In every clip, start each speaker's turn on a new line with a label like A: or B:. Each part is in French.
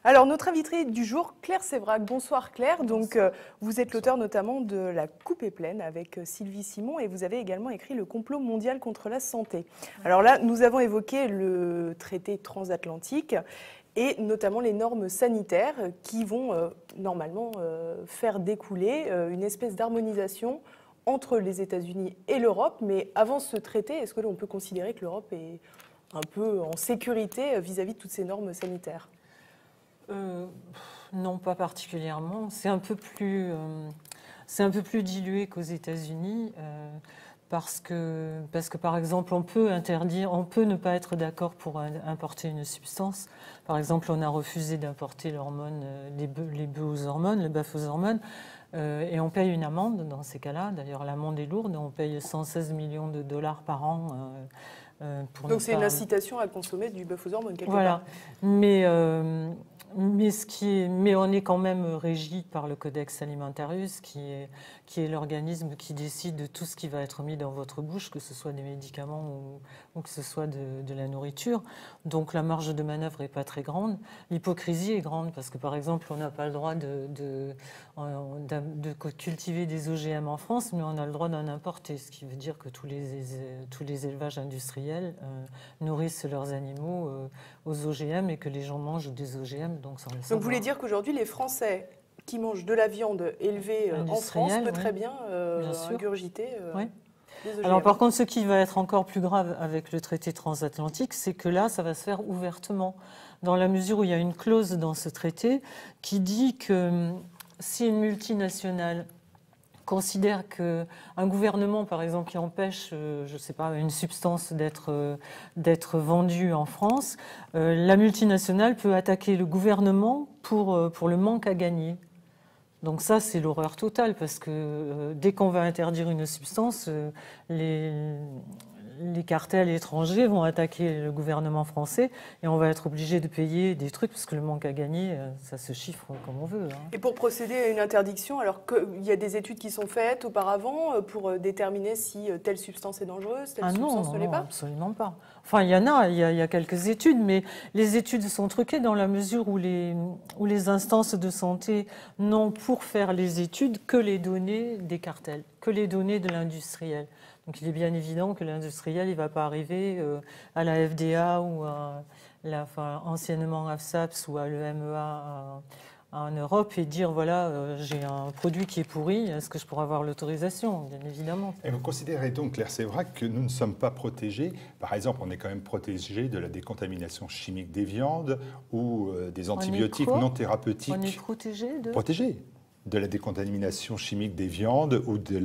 A: Alors, notre invitée du jour, Claire Sévrac. Bonsoir Claire. Donc, vous êtes l'auteur notamment de La coupe est pleine avec Sylvie Simon et vous avez également écrit Le complot mondial contre la santé. Alors là, nous avons évoqué le traité transatlantique et notamment les normes sanitaires qui vont normalement faire découler une espèce d'harmonisation entre les États-Unis et l'Europe. Mais avant ce traité, est-ce que l'on peut considérer que l'Europe est un peu en sécurité vis-à-vis de toutes ces normes sanitaires ?
B: Non, pas particulièrement. C'est un peu plus dilué qu'aux États-Unis parce que, par exemple, on peut ne pas être d'accord pour importer une substance. Par exemple, on a refusé d'importer l'hormone, les bœufs aux hormones, le bœuf aux hormones, et on paye une amende dans ces cas-là. D'ailleurs, l'amende est lourde, on paye 116 millions de dollars par an.
A: Donc c'est une incitation à consommer du bœuf aux hormones quelque
B: part.
A: Voilà.
B: Mais on est quand même régi par le Codex Alimentarius, qui est l'organisme qui décide de tout ce qui va être mis dans votre bouche, que ce soit des médicaments ou que ce soit de la nourriture. Donc la marge de manœuvre n'est pas très grande. L'hypocrisie est grande parce que, par exemple, on n'a pas le droit de cultiver des OGM en France, mais on a le droit d'en importer, ce qui veut dire que tous les élevages industriels nourrissent leurs animaux aux OGM et que les gens mangent des OGM. Donc
A: vous voulez dire qu'aujourd'hui, les Français qui mangent de la viande élevée en France peuvent très bien ingurgiter des OGM.
B: Alors par contre, ce qui va être encore plus grave avec le traité transatlantique, c'est que là, ça va se faire ouvertement, dans la mesure où il y a une clause dans ce traité qui dit que si une multinationale considère qu'un gouvernement, par exemple, qui empêche, je ne sais pas, une substance d'être vendue en France, la multinationale peut attaquer le gouvernement pour le manque à gagner. Donc ça, c'est l'horreur totale, parce que dès qu'on va interdire une substance, les cartels étrangers vont attaquer le gouvernement français et on va être obligé de payer des trucs parce que le manque à gagner, ça se chiffre comme on veut.
A: Et pour procéder à une interdiction, alors qu'il y a des études qui sont faites auparavant pour déterminer si telle substance est dangereuse, telle substance ne l'est pas ?
B: Absolument pas. Enfin, il y a quelques études, mais les études sont truquées dans la mesure où les instances de santé n'ont pour faire les études que les données des cartels, que les données de l'industriel. Donc il est bien évident que l'industriel, il ne va pas arriver à la FDA ou anciennement AFSAPS ou à l'EMEA en Europe et dire voilà, j'ai un produit qui est pourri, est-ce que je pourrais avoir l'autorisation? Bien évidemment.
C: Et vous considérez donc, Claire Sévrac, que nous ne sommes pas protégés? Par exemple, on est quand même protégé de la décontamination chimique des viandes ou des antibiotiques non thérapeutiques.
B: On est protégé de...
C: Protégé de la décontamination chimique des viandes ou des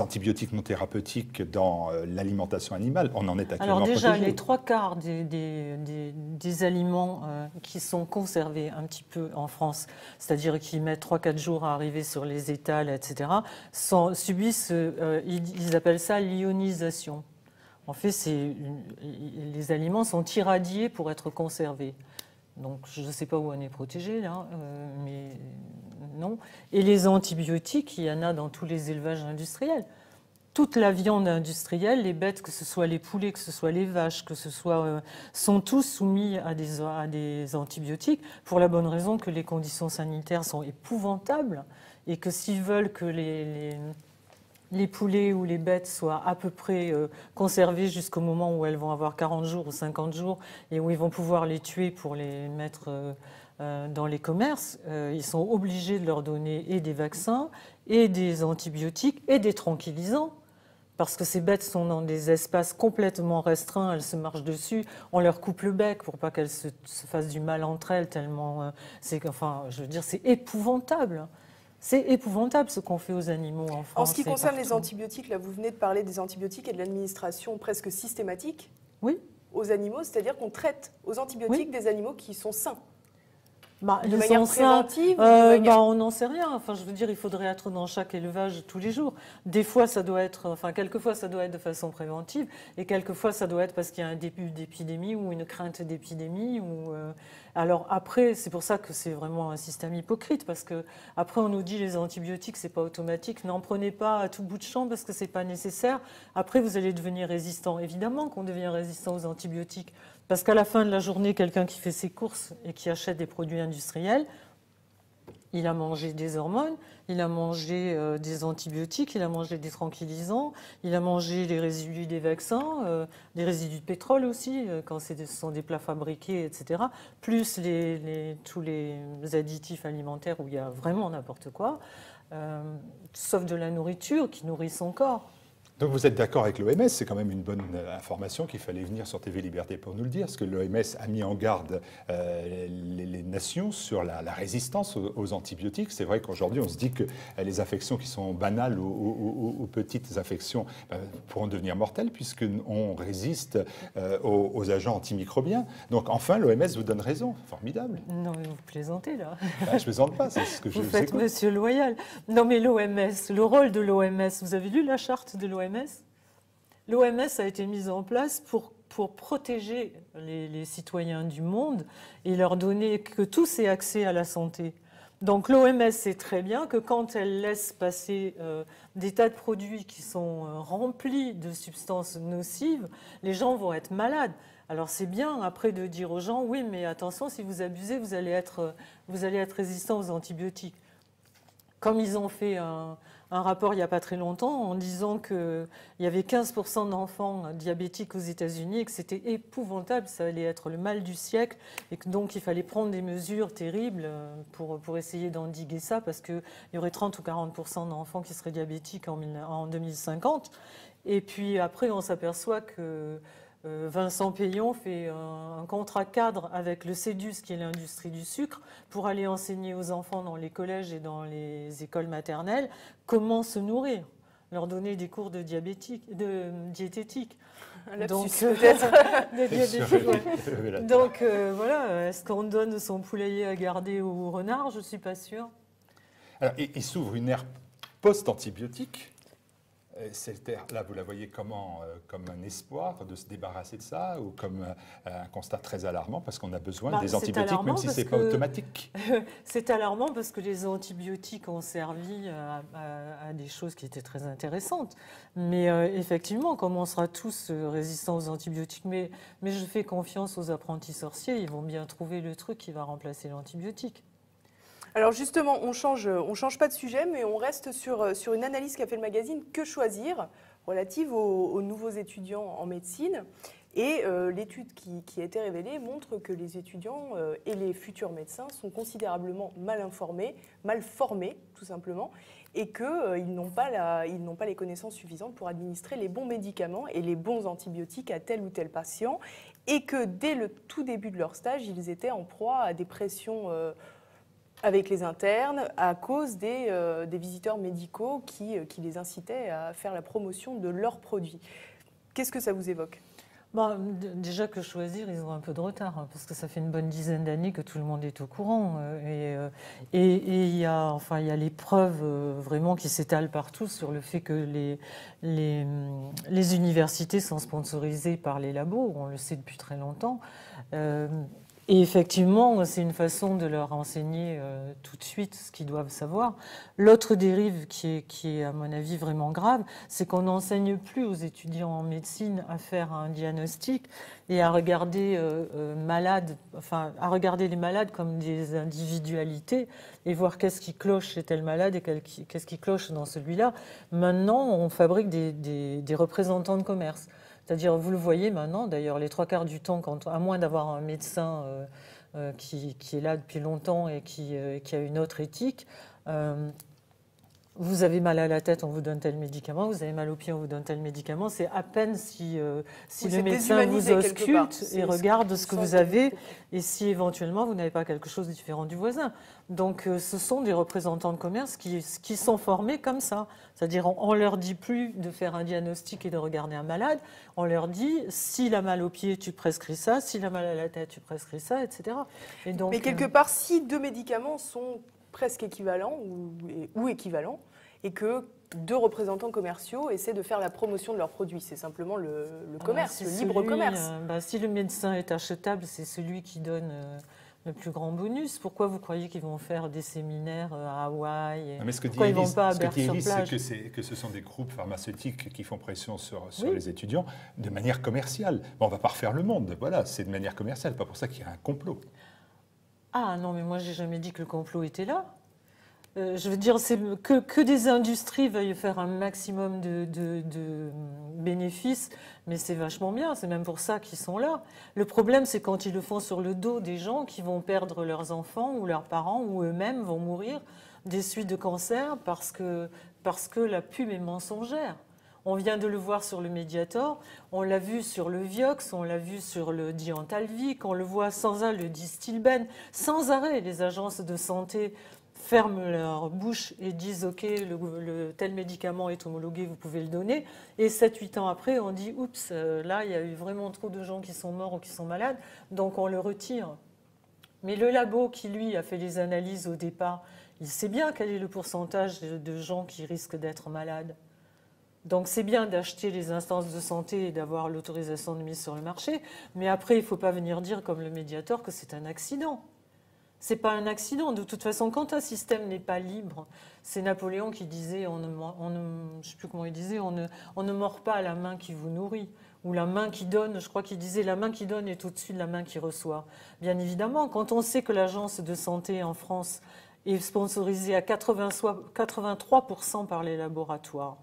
C: antibiotiques non thérapeutiques dans l'alimentation animale. On en est actuellement protégé.
B: Alors déjà, les 3/4 des aliments qui sont conservés un petit peu en France, c'est-à-dire qui mettent 3-4 jours à arriver sur les étals, etc., subissent, ils appellent ça l'ionisation. En fait, les aliments sont irradiés pour être conservés. Donc, je ne sais pas où on est protégé, là, mais non. Et les antibiotiques, il y en a dans tous les élevages industriels. Toute la viande industrielle, les bêtes, que ce soit les poulets, que ce soit les vaches, que ce soit, sont tous soumis à des antibiotiques pour la bonne raison que les conditions sanitaires sont épouvantables et que s'ils veulent que les poulets ou les bêtes soient à peu près conservées jusqu'au moment où elles vont avoir 40 jours ou 50 jours et où ils vont pouvoir les tuer pour les mettre dans les commerces, ils sont obligés de leur donner et des vaccins et des antibiotiques et des tranquillisants. Parce que ces bêtes sont dans des espaces complètement restreints, elles se marchent dessus, on leur coupe le bec pour pas qu'elles se fassent du mal entre elles, tellement... c'est épouvantable. C'est épouvantable ce qu'on fait aux animaux en France.
A: En ce qui concerne les antibiotiques, là, vous venez de parler des antibiotiques et de l'administration presque systématique aux animaux, c'est-à-dire qu'on traite aux antibiotiques des animaux qui sont sains. de manière préventive
B: on n'en sait rien. Enfin, je veux dire, il faudrait être dans chaque élevage tous les jours. Des fois, ça doit être, enfin, quelquefois, ça doit être de façon préventive, et quelquefois, ça doit être parce qu'il y a un début d'épidémie ou une crainte d'épidémie. Alors après, c'est pour ça que c'est vraiment un système hypocrite, parce que après, on nous dit les antibiotiques, c'est pas automatique. N'en prenez pas à tout bout de champ parce que c'est pas nécessaire. Après, vous allez devenir résistant. Évidemment qu'on devient résistant aux antibiotiques. Parce qu'à la fin de la journée, quelqu'un qui fait ses courses et qui achète des produits industriels, il a mangé des hormones, il a mangé des antibiotiques, il a mangé des tranquillisants, il a mangé les résidus des vaccins, des résidus de pétrole aussi, quand ce sont des plats fabriqués, etc. Plus tous les additifs alimentaires où il y a vraiment n'importe quoi, sauf de la nourriture qui nourrit son corps.
C: Donc vous êtes d'accord avec l'OMS, c'est quand même une bonne information qu'il fallait venir sur TV Liberté pour nous le dire, parce que l'OMS a mis en garde les nations sur la résistance aux antibiotiques. C'est vrai qu'aujourd'hui on se dit que les infections qui sont banales ou petites infections pourront devenir mortelles puisqu'on résiste aux agents antimicrobiens. Donc enfin l'OMS vous donne raison, formidable.
B: Non mais vous plaisantez là.
C: Je plaisante pas, c'est ce que je
B: vous faites monsieur loyal. Non mais l'OMS, le rôle de l'OMS, vous avez lu la charte de l'OMS? L'OMS a été mise en place pour protéger les citoyens du monde et leur donner que tous aient accès à la santé. Donc l'OMS sait très bien que quand elle laisse passer des tas de produits qui sont remplis de substances nocives, les gens vont être malades. Alors c'est bien après de dire aux gens, oui mais attention, si vous abusez, vous allez être résistant aux antibiotiques. Comme ils ont fait un rapport il n'y a pas très longtemps en disant qu'il y avait 15% d'enfants diabétiques aux États-Unis et que c'était épouvantable, ça allait être le mal du siècle et que donc il fallait prendre des mesures terribles pour essayer d'endiguer ça parce qu'il y aurait 30 ou 40% d'enfants qui seraient diabétiques en 2050. Et puis après, on s'aperçoit que Vincent Payon fait un contrat cadre avec le CEDUS, qui est l'industrie du sucre, pour aller enseigner aux enfants dans les collèges et dans les écoles maternelles comment se nourrir, leur donner des cours de diététique.
A: Donc, peut-être.
B: Donc voilà, est-ce qu'on donne son poulailler à garder au renard? Je ne suis pas sûre.
C: Alors, il s'ouvre une ère post-antibiotique. Cette ère-là, vous la voyez comment? Comme un espoir de se débarrasser de ça ou comme un constat très alarmant parce qu'on a besoin des antibiotiques même si ce n'est pas automatique?
B: C'est alarmant parce que les antibiotiques ont servi à des choses qui étaient très intéressantes. Mais effectivement, comme on sera tous résistants aux antibiotiques, mais je fais confiance aux apprentis sorciers, ils vont bien trouver le truc qui va remplacer l'antibiotique.
A: Alors justement, on change pas de sujet, mais on reste sur une analyse qu'a fait le magazine Que choisir, relative aux nouveaux étudiants en médecine. Et l'étude qui a été révélée montre que les étudiants et les futurs médecins sont considérablement mal informés, mal formés tout simplement, et qu'ils n'ont pas les connaissances suffisantes pour administrer les bons médicaments et les bons antibiotiques à tel ou tel patient, et que dès le tout début de leur stage, ils étaient en proie à des pressions avec les internes à cause des visiteurs médicaux qui les incitaient à faire la promotion de leurs produits. Qu'est-ce que ça vous évoque ?
B: Déjà que choisir, ils ont un peu de retard, parce que ça fait une bonne dizaine d'années que tout le monde est au courant. Et il y a les preuves vraiment qui s'étalent partout sur le fait que les universités sont sponsorisées par les labos, on le sait depuis très longtemps. Et effectivement, c'est une façon de leur enseigner tout de suite ce qu'ils doivent savoir. L'autre dérive qui est, à mon avis, vraiment grave, c'est qu'on n'enseigne plus aux étudiants en médecine à faire un diagnostic et à regarder les malades comme des individualités et voir qu'est-ce qui cloche chez tel malade et qu'est-ce qui cloche dans celui-là. Maintenant, on fabrique des représentants de commerce. C'est-à-dire, vous le voyez maintenant, d'ailleurs, les trois quarts du temps, à moins d'avoir un médecin qui est là depuis longtemps et qui a une autre éthique, Vous avez mal à la tête, on vous donne tel médicament. Vous avez mal aux pieds, on vous donne tel médicament. C'est à peine si le médecin vous ausculte et regarde ce que vous avez et si éventuellement vous n'avez pas quelque chose de différent du voisin. Donc ce sont des représentants de commerce qui sont formés comme ça. C'est-à-dire on ne leur dit plus de faire un diagnostic et de regarder un malade. On leur dit s'il a mal aux pieds, tu prescris ça. S'il a mal à la tête, tu prescris ça, etc. Et donc,
A: mais quelque part, si deux médicaments sont presque équivalents ou équivalents, et que deux représentants commerciaux essaient de faire la promotion de leurs produits. C'est simplement le commerce, le libre commerce.
B: Si le médecin est achetable, c'est celui qui donne le plus grand bonus. Pourquoi vous croyez qu'ils vont faire des séminaires à Hawaï?
C: Mais ce que dit
B: Pourquoi ils
C: Élise,
B: vont pas à Berck-sur-Plage?
C: c'est que ce sont des groupes pharmaceutiques qui font pression sur les étudiants de manière commerciale. Bon, on ne va pas refaire le monde, voilà, c'est de manière commerciale, pas pour ça qu'il y a un complot.
B: Ah non, mais moi, j'ai jamais dit que le complot était là. Je veux dire, c'est que des industries veuillent faire un maximum de bénéfices, mais c'est vachement bien, c'est même pour ça qu'ils sont là. Le problème, c'est quand ils le font sur le dos des gens qui vont perdre leurs enfants ou leurs parents ou eux-mêmes vont mourir des suites de cancer parce que la pub est mensongère. On vient de le voir sur le Mediator, on l'a vu sur le Vioxx, on l'a vu sur le Diantalvic, on le voit sans arrêt, le Distilben, sans arrêt. Les agences de santé ferment leur bouche et disent « Ok, le tel médicament est homologué, vous pouvez le donner ». Et 7-8 ans après, on dit « Oups, là, il y a eu vraiment trop de gens qui sont morts ou qui sont malades, donc on le retire ». Mais le labo qui, lui, a fait les analyses au départ, il sait bien quel est le pourcentage de gens qui risquent d'être malades. Donc c'est bien d'acheter les instances de santé et d'avoir l'autorisation de mise sur le marché, mais après, il ne faut pas venir dire, comme le Mediator, que c'est un accident. Ce n'est pas un accident. De toute façon, quand un système n'est pas libre, c'est Napoléon qui disait, je ne sais plus comment il disait, on ne mord pas à la main qui vous nourrit. Ou la main qui donne, je crois qu'il disait, la main qui donne est au-dessus de la main qui reçoit. Bien évidemment, quand on sait que l'agence de santé en France est sponsorisée à 83% par les laboratoires,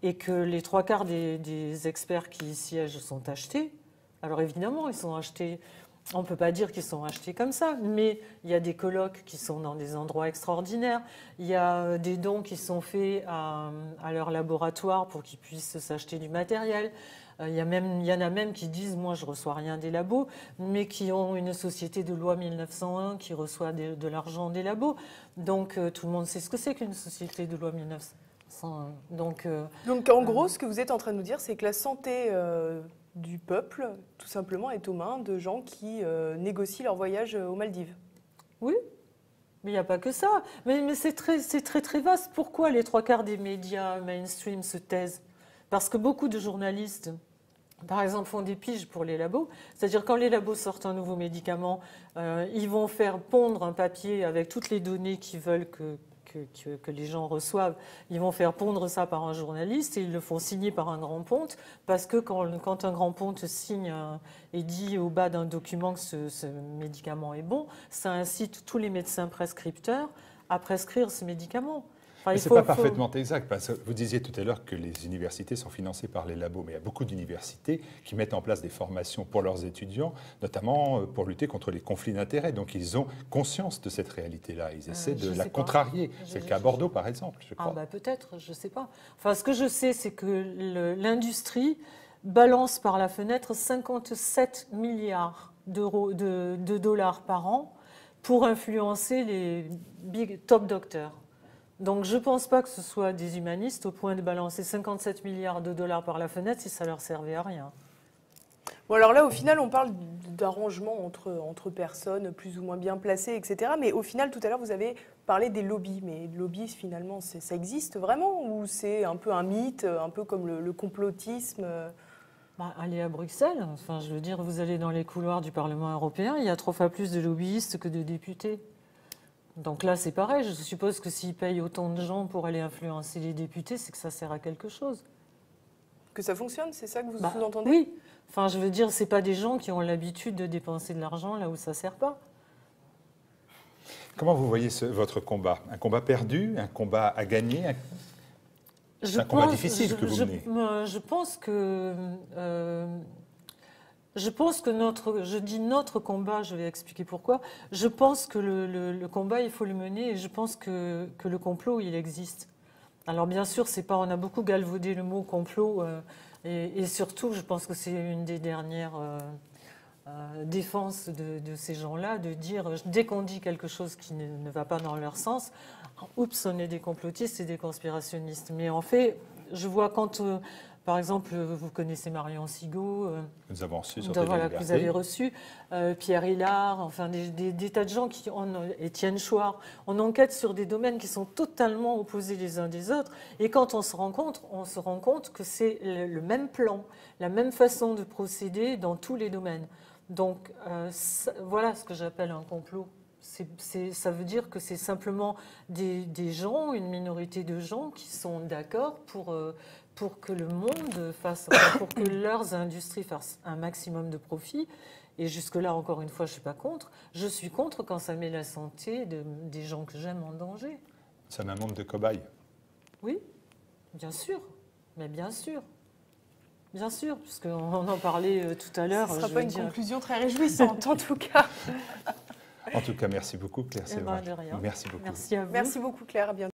B: et que les 3/4 des experts qui y siègent sont achetés, alors évidemment, ils sont achetés. On ne peut pas dire qu'ils sont achetés comme ça, mais il y a des colloques qui sont dans des endroits extraordinaires. Il y a des dons qui sont faits à leur laboratoire pour qu'ils puissent s'acheter du matériel. Il y en a même qui disent « Moi, je ne reçois rien des labos », mais qui ont une société de loi 1901 qui reçoit de l'argent des labos. Donc, tout le monde sait ce que c'est qu'une société de loi 1901. Donc
A: en gros, ce que vous êtes en train de nous dire, c'est que la santé du peuple, tout simplement, est aux mains de gens qui négocient leur voyage aux Maldives.
B: Oui, mais il n'y a pas que ça. Mais c'est très vaste. Pourquoi les 3/4 des médias mainstream se taisent? Parce que beaucoup de journalistes, par exemple, font des piges pour les labos. C'est-à-dire quand les labos sortent un nouveau médicament, ils vont faire pondre un papier avec toutes les données qu'ils veulent que les gens reçoivent, ils vont faire pondre ça par un journaliste et ils le font signer par un grand ponte, parce que quand un grand ponte signe et dit au bas d'un document que ce médicament est bon, ça incite tous les médecins prescripteurs à prescrire ce médicament.
C: Enfin, ce n'est pas parfaitement exact. Parce que vous disiez tout à l'heure que les universités sont financées par les labos, mais il y a beaucoup d'universités qui mettent en place des formations pour leurs étudiants, notamment pour lutter contre les conflits d'intérêts. Donc ils ont conscience de cette réalité-là. Ils essaient de la contrarier. C'est le cas à Bordeaux, par exemple, je crois.
B: Ah bah peut-être, je ne sais pas. Enfin, ce que je sais, c'est que l'industrie balance par la fenêtre 57 milliards de dollars par an pour influencer les top docteurs. Donc je ne pense pas que ce soit des humanistes au point de balancer 57 milliards de dollars par la fenêtre si ça ne leur servait à rien.
A: Bon, alors là, au final, on parle d'arrangements entre personnes plus ou moins bien placées, etc. Mais au final, tout à l'heure, vous avez parlé des lobbies. Mais les lobbies, finalement, ça existe vraiment? Ou c'est un peu un mythe, un peu comme le complotisme?
B: Allez à Bruxelles. Enfin, je veux dire, vous allez dans les couloirs du Parlement européen, il y a 3 fois plus de lobbyistes que de députés. Donc là, c'est pareil. Je suppose que s'ils payent autant de gens pour aller influencer les députés, c'est que ça sert à quelque chose.
A: Que ça fonctionne, c'est ça que vous sous-entendez?
B: Oui. Enfin, je veux dire, c'est pas des gens qui ont l'habitude de dépenser de l'argent là où ça sert pas.
C: Comment vous voyez votre combat? Un combat perdu? Un combat à gagner? C'est un combat difficile que vous menez.
B: Je pense que Je pense que je dis notre combat, je vais expliquer pourquoi. Je pense que le combat, il faut le mener et je pense que le complot, il existe. Alors bien sûr, c'est pas, on a beaucoup galvaudé le mot complot et surtout, je pense que c'est une des dernières défenses de ces gens-là, de dire, dès qu'on dit quelque chose qui ne va pas dans leur sens, oups, on est des complotistes et des conspirationnistes. Mais en fait, je vois quand... par exemple, vous connaissez Marion Sigaud,
C: Nous avons reçu sur
B: voilà, que vous avez
C: Liberté.
B: reçu, Pierre Hillard, enfin des tas de gens, Étienne Chouard, on enquête sur des domaines qui sont totalement opposés les uns des autres. Et quand on se rend compte que c'est le même plan, la même façon de procéder dans tous les domaines. Donc voilà ce que j'appelle un complot. Ça veut dire que c'est simplement des gens, une minorité de gens qui sont d'accord pour que le monde pour que leurs industries fassent un maximum de profit. Et jusque-là, encore une fois, je ne suis pas contre. Je suis contre quand ça met la santé des gens que j'aime en danger.
C: C'est un monde de cobayes.
B: Oui, bien sûr. Mais bien sûr. Bien sûr, puisqu'on en parlait tout à l'heure.
A: Ce ne sera pas une conclusion très réjouissante, en tout cas.
C: En tout cas, merci beaucoup, Claire Sévrac.
B: De rien.
C: Merci beaucoup.
B: Merci à vous.
A: Merci beaucoup, Claire. À bientôt.